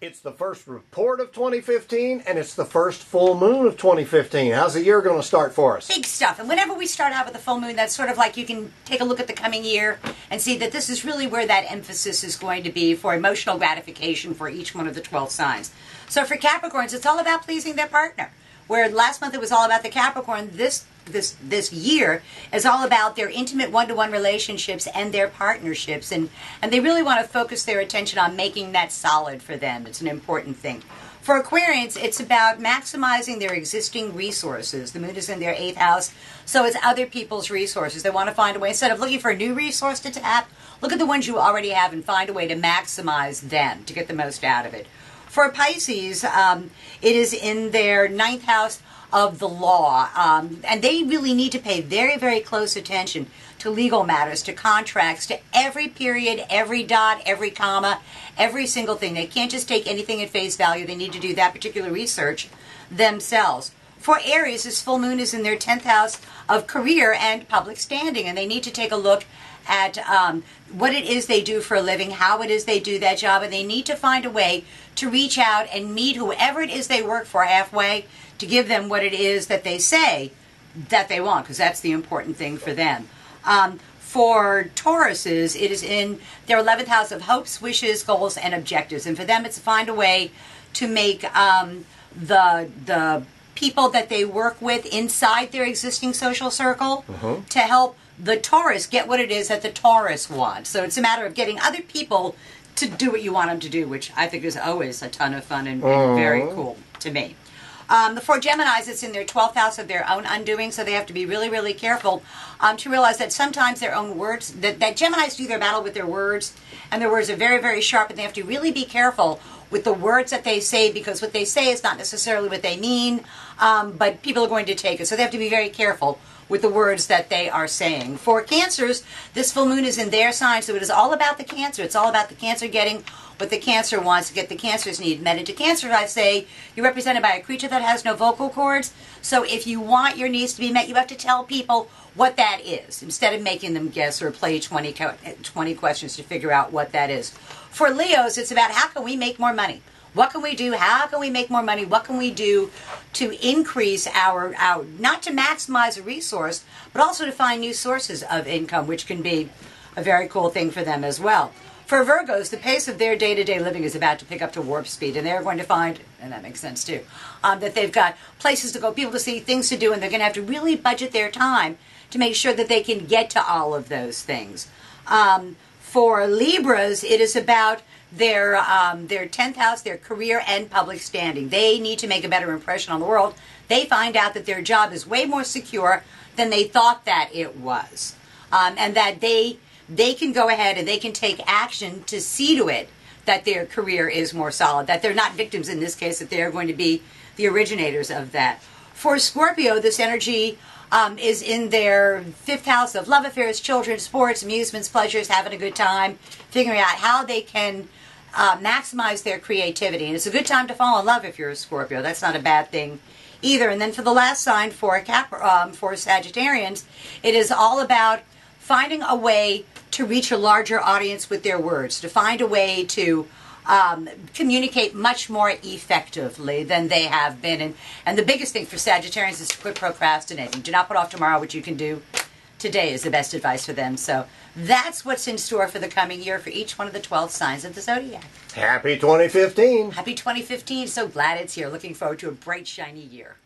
It's the first report of 2015, and it's the first full moon of 2015. How's the year going to start for us? Big stuff. And whenever we start out with the full moon, that's sort of like you can take a look at the coming year and see that this is really where that emphasis is going to be for emotional gratification for each one of the 12 signs. So for Capricorns, it's all about pleasing their partner. Where last month it was all about the Capricorn, this year is all about their intimate one-to-one relationships and their partnerships. And they really want to focus their attention on making that solid for them. It's an important thing. For Aquarians, it's about maximizing their existing resources. The moon is in their 8th house, so it's other people's resources. They want to find a way, instead of looking for a new resource to tap, look at the ones you already have and find a way to maximize them to get the most out of it. For Pisces, it is in their 9th house of the law, and they really need to pay very, very close attention to legal matters, to contracts, to every period, every dot, every comma, every single thing. They can't just take anything at face value. They need to do that particular research themselves. For Aries, this full moon is in their 10th house of career and public standing, and they need to take a look at what it is they do for a living, how it is they do that job, and they need to find a way to reach out and meet whoever it is they work for halfway to give them what it is that they say that they want, because that's the important thing for them. For Tauruses, it is in their 11th house of hopes, wishes, goals, and objectives. And for them, it's to find a way to make the people that they work with inside their existing social circle to help the Taurus get what it is that the Taurus wants. So it's a matter of getting other people to do what you want them to do, which I think is always a ton of fun and very cool to me. For Geminis, it's in their 12th house of their own undoing, so they have to be really, really careful to realize that sometimes their own words, that Geminis do their battle with their words, and their words are very, very sharp, and they have to really be careful with the words that they say, because what they say is not necessarily what they mean, but people are going to take it. So they have to be very careful with the words that they are saying. For Cancers, this full moon is in their sign, so it is all about the Cancer. It's all about the Cancer getting what the Cancer wants to get the Cancer's need met. And to Cancer, I say, you're represented by a creature that has no vocal cords, so if you want your needs to be met, you have to tell people what that is, instead of making them guess or play 20 questions to figure out what that is. For Leos, it's about how can we make more money? What can we do? How can we make more money? What can we do to increase our not to maximize a resource, but also to find new sources of income, which can be a very cool thing for them as well. For Virgos, the pace of their day-to-day living is about to pick up to warp speed, and they're going to find, and that makes sense too, that they've got places to go, people to see, things to do, and they're going to have to really budget their time to make sure that they can get to all of those things. For Libras, it is about their 10th house, their career and public standing. They need to make a better impression on the world. They find out that their job is way more secure than they thought that it was. And that they can go ahead and they can take action to see to it that their career is more solid, that they're not victims in this case, that they're going to be the originators of that. For Scorpio, this energy is in their 5th house of love affairs, children, sports, amusements, pleasures, having a good time, figuring out how they can maximize their creativity. And it's a good time to fall in love if you're a Scorpio. That's not a bad thing either. And then for the last sign, for Sagittarians, it is all about finding a way to reach a larger audience with their words, to find a way to communicate much more effectively than they have been. And the biggest thing for Sagittarians is to quit procrastinating. Do not put off tomorrow what you can do today is the best advice for them. So that's what's in store for the coming year for each one of the 12 signs of the zodiac. Happy 2015. Happy 2015. So glad it's here. Looking forward to a bright, shiny year.